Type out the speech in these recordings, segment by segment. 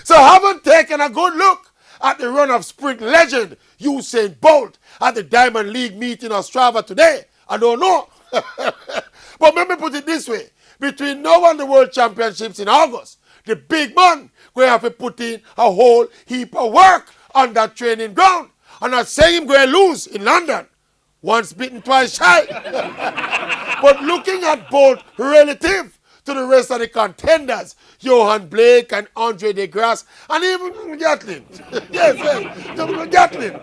So haven't taken a good look at the run of sprint legend Usain Bolt at the Diamond League meet in Ostrava today? I don't know. But let me put it this way. Between now and the World Championships in August, the big man will have to put in a whole heap of work on that training ground. And I'm saying him going to lose in London. Once bitten, twice shy. But looking at Bolt relative to the rest of the contenders, Johan Blake and Andre de Grasse, and even Gatlin. yes, Gatlin.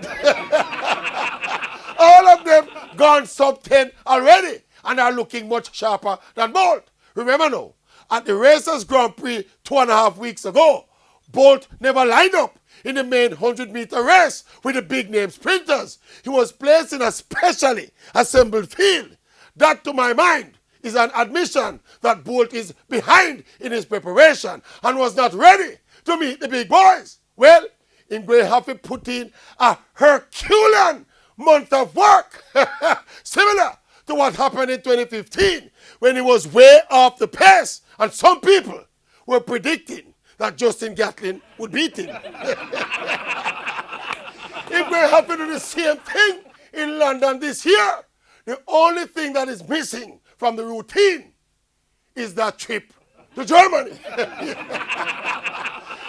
All of them gone sub 10 already and are looking much sharper than Bolt. Remember now, at the Racers Grand Prix 2.5 weeks ago, Bolt never lined up in the main 100-meter race with the big-name sprinters. He was placed in a specially assembled field. That, to my mind, is an admission that Bolt is behind in his preparation and was not ready to meet the big boys. Well, he's going to have to put in a Herculean month of work, similar to what happened in 2015 when he was way off the pace and some people were predicting that Justin Gatlin would beat him. If we have to do the same thing in London this year, the only thing that is missing from the routine is that trip to Germany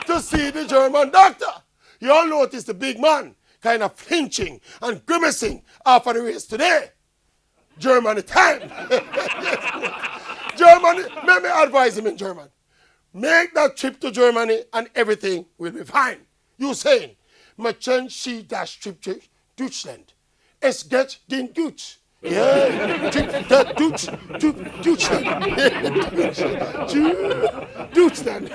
to see the German doctor. You all notice the big man kind of flinching and grimacing after the race today. Germany time. Germany, let me advise him in German. Make that trip to Germany and everything will be fine. You saying, Machen Sie das Trip to Deutschland. Es geht den Deutsch. Yeah, Trip to Deutschland. Deutschland.